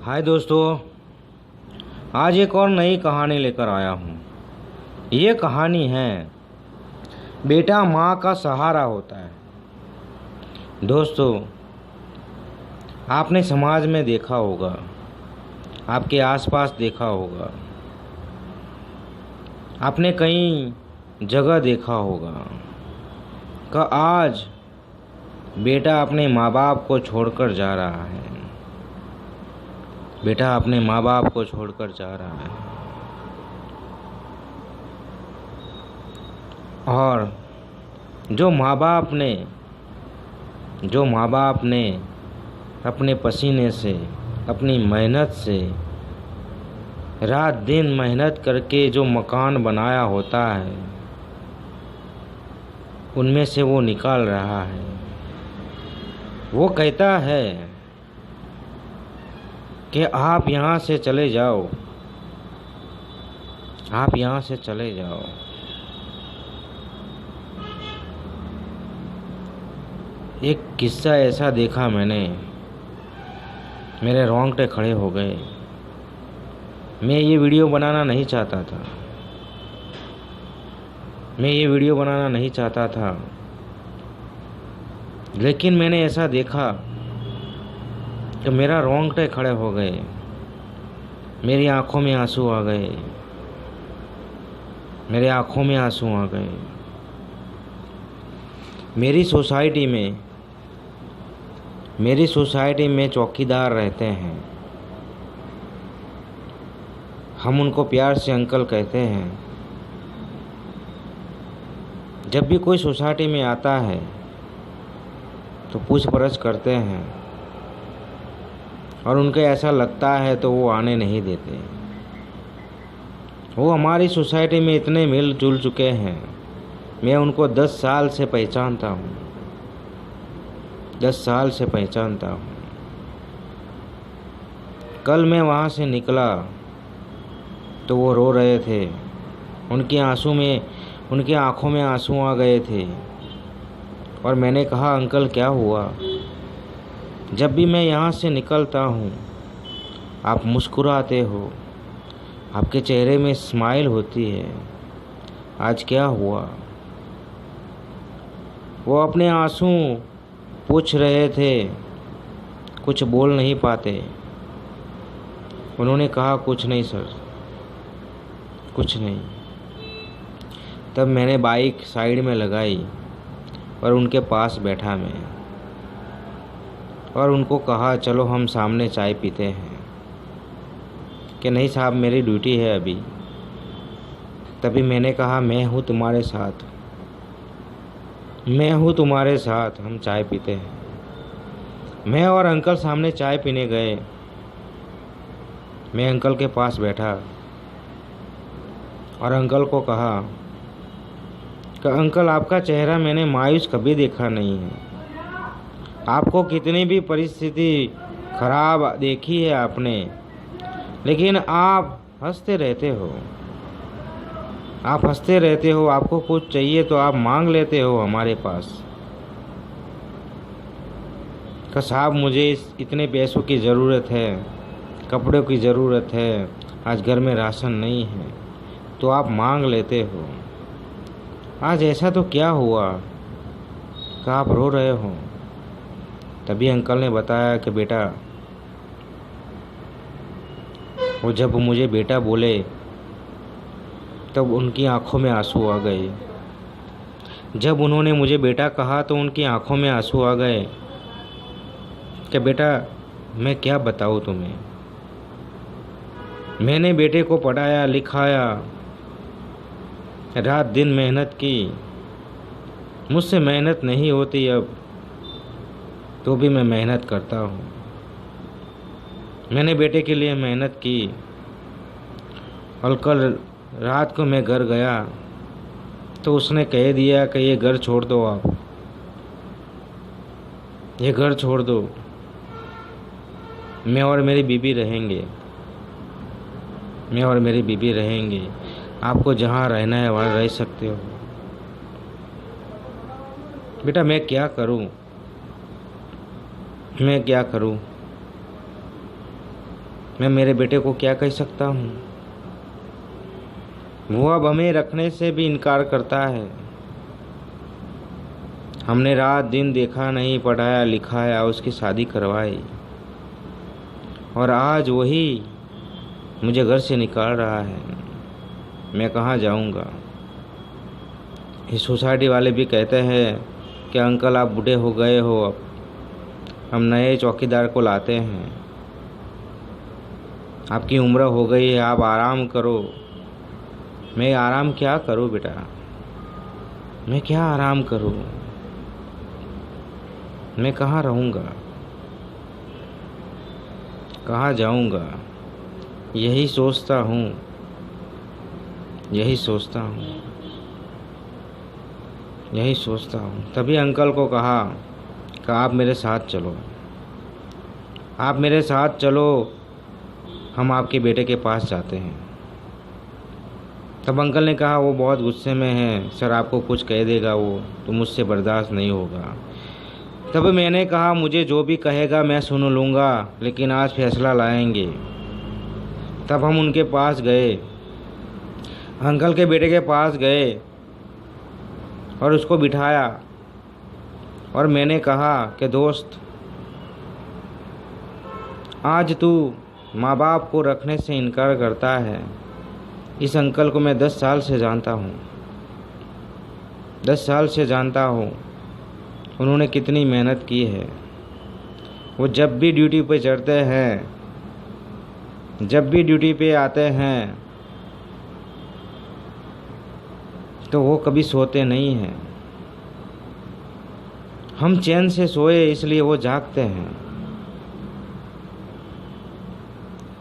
हाय दोस्तों, आज एक और नई कहानी लेकर आया हूँ। ये कहानी है बेटा माँ का सहारा होता है। दोस्तों, आपने समाज में देखा होगा, आपके आसपास देखा होगा, आपने कई जगह देखा होगा कि आज बेटा अपने माँ बाप को छोड़कर जा रहा है। बेटा अपने माँ बाप को छोड़कर जा रहा है और जो माँ बाप ने अपने पसीने से, अपनी मेहनत से, रात दिन मेहनत करके जो मकान बनाया होता है, उनमें से वो निकाल रहा है। वो कहता है कि आप यहाँ से चले जाओ, आप यहाँ से चले जाओ। एक किस्सा ऐसा देखा मैंने, मेरे रोंगटे खड़े हो गए। मैं ये वीडियो बनाना नहीं चाहता था, लेकिन मैंने ऐसा देखा कि मेरा रोंगटे खड़े हो गए, मेरी आंखों में आंसू आ गए, मेरी सोसाइटी में चौकीदार रहते हैं। हम उनको प्यार से अंकल कहते हैं। जब भी कोई सोसाइटी में आता है तो पूछपरछ करते हैं और उनको ऐसा लगता है तो वो आने नहीं देते। वो हमारी सोसाइटी में इतने मिलजुल चुके हैं, मैं उनको 10 साल से पहचानता हूँ। कल मैं वहाँ से निकला तो वो रो रहे थे। उनकी आंखों में आंसू आ गए थे और मैंने कहा, अंकल क्या हुआ? जब भी मैं यहाँ से निकलता हूँ आप मुस्कुराते हो, आपके चेहरे में स्माइल होती है, आज क्या हुआ? वो अपने आंसू पूछ रहे थे, कुछ बोल नहीं पाते। उन्होंने कहा, कुछ नहीं सर, कुछ नहीं। तब मैंने बाइक साइड में लगाई और उनके पास बैठा मैं और उनको कहा, चलो हम सामने चाय पीते हैं। कि नहीं साहब, मेरी ड्यूटी है अभी। तभी मैंने कहा, मैं हूँ तुम्हारे साथ, हम चाय पीते हैं। मैं और अंकल सामने चाय पीने गए। मैं अंकल के पास बैठा और अंकल को कहा कि अंकल, आपका चेहरा मैंने मायूस कभी देखा नहीं है। आपको कितनी भी परिस्थिति खराब देखी है आपने, लेकिन आप हंसते रहते हो। आपको कुछ चाहिए तो आप मांग लेते हो हमारे पास। कि साहब, मुझे इतने पैसों की ज़रूरत है, कपड़ों की ज़रूरत है, आज घर में राशन नहीं है, तो आप मांग लेते हो। आज ऐसा तो क्या हुआ कि आप रो रहे हो? तभी अंकल ने बताया कि बेटा, वो जब मुझे बेटा बोले तब उनकी आंखों में आंसू आ गए। जब उन्होंने मुझे बेटा कहा तो उनकी आंखों में आंसू आ गए कि बेटा, मैं क्या बताऊँ तुम्हें। मैंने बेटे को पढ़ाया लिखाया, रात दिन मेहनत की। मुझसे मेहनत नहीं होती अब, तो भी मैं मेहनत करता हूँ। मैंने बेटे के लिए मेहनत की और कल रात को मैं घर गया तो उसने कह दिया कि ये घर छोड़ दो, आप ये घर छोड़ दो, मैं और मेरी बीबी रहेंगे। आपको जहाँ रहना है वहाँ रह सकते हो। बेटा, मैं क्या करूँ? मैं मेरे बेटे को क्या कह सकता हूँ। वो अब हमें रखने से भी इनकार करता है। हमने रात दिन देखा नहीं, पढ़ाया लिखाया, उसकी शादी करवाई, और आज वही मुझे घर से निकाल रहा है। मैं कहाँ जाऊँगा। इस सोसाइटी वाले भी कहते हैं कि अंकल आप बूढ़े हो गए हो, अब हम नए चौकीदार को लाते हैं, आपकी उम्र हो गई है, आप आराम करो। मैं आराम क्या करूं बेटा, मैं क्या आराम करूं, मैं कहाँ रहूँगा, कहाँ जाऊँगा। यही सोचता हूँ, यही सोचता हूँ, यही सोचता हूँ। तभी अंकल को कहा कि आप मेरे साथ चलो, आप मेरे साथ चलो, हम आपके बेटे के पास जाते हैं। तब अंकल ने कहा वो बहुत गुस्से में है सर, आपको कुछ कह देगा वो तो मुझसे बर्दाश्त नहीं होगा। तब मैंने कहा मुझे जो भी कहेगा मैं सुन लूँगा, लेकिन आज फैसला लाएंगे। तब हम उनके पास गए, अंकल के बेटे के पास गए और उसको बिठाया, और मैंने कहा कि दोस्त, आज तू माँ बाप को रखने से इनकार करता है। इस अंकल को मैं 10 साल से जानता हूँ, 10 साल से जानता हूँ। उन्होंने कितनी मेहनत की है। वो जब भी ड्यूटी पे चढ़ते हैं, जब भी ड्यूटी पे आते हैं, तो वो कभी सोते नहीं हैं। हम चैन से सोए इसलिए वो जागते हैं,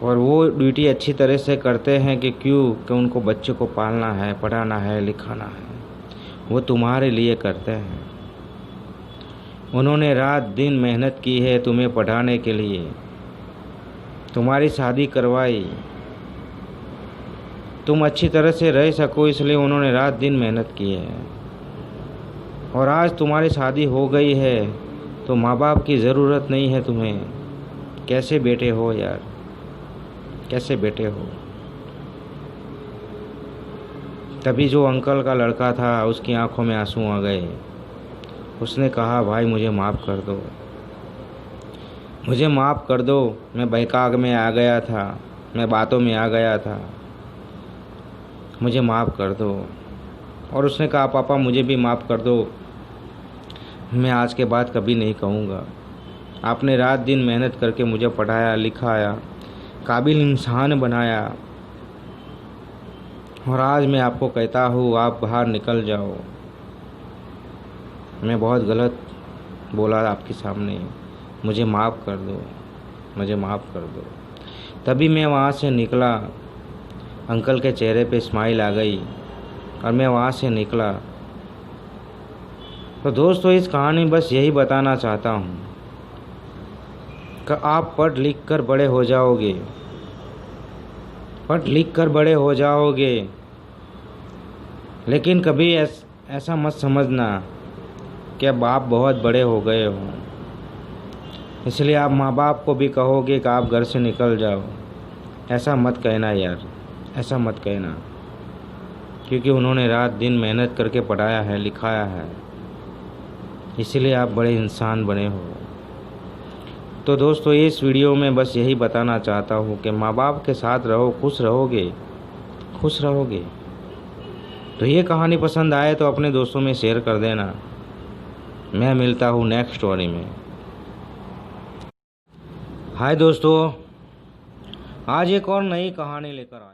और वो ड्यूटी अच्छी तरह से करते हैं कि क्यों, कि उनको बच्चे को पालना है, पढ़ाना है, लिखाना है। वो तुम्हारे लिए करते हैं। उन्होंने रात दिन मेहनत की है तुम्हें पढ़ाने के लिए, तुम्हारी शादी करवाई, तुम अच्छी तरह से रह सको, इसलिए उन्होंने रात दिन मेहनत की है। और आज तुम्हारी शादी हो गई है तो माँ बाप की ज़रूरत नहीं है तुम्हें। कैसे बेटे हो यार, कैसे बेटे हो। तभी जो अंकल का लड़का था उसकी आंखों में आंसू आ गए। उसने कहा भाई मुझे माफ़ कर दो, मुझे माफ़ कर दो, मैं बहकाग में आ गया था, मैं बातों में आ गया था, मुझे माफ़ कर दो। और उसने कहा पापा मुझे भी माफ़ कर दो, मैं आज के बाद कभी नहीं कहूँगा। आपने रात दिन मेहनत करके मुझे पढ़ाया लिखाया, काबिल इंसान बनाया, और आज मैं आपको कहता हूँ आप बाहर निकल जाओ। मैं बहुत गलत बोला आपके सामने, मुझे माफ़ कर दो, मुझे माफ़ कर दो। तभी मैं वहाँ से निकला, अंकल के चेहरे पे स्माइल आ गई और मैं वहाँ से निकला। तो दोस्तों इस कहानी बस यही बताना चाहता हूँ कि आप पढ़ लिख कर बड़े हो जाओगे, पढ़ लिख कर बड़े हो जाओगे, लेकिन कभी ऐसा मत समझना कि अब आप बहुत बड़े हो गए हो, इसलिए आप माँ बाप को भी कहोगे कि आप घर से निकल जाओ। ऐसा मत कहना यार, ऐसा मत कहना, क्योंकि उन्होंने रात दिन मेहनत करके पढ़ाया है लिखाया है, इसलिए आप बड़े इंसान बने हो। तो दोस्तों इस वीडियो में बस यही बताना चाहता हूँ कि माँ बाप के साथ रहो, खुश रहोगे, खुश रहोगे। तो ये कहानी पसंद आए तो अपने दोस्तों में शेयर कर देना। मैं मिलता हूँ नेक्स्ट स्टोरी में। हाय दोस्तों, आज एक और नई कहानी लेकर आया।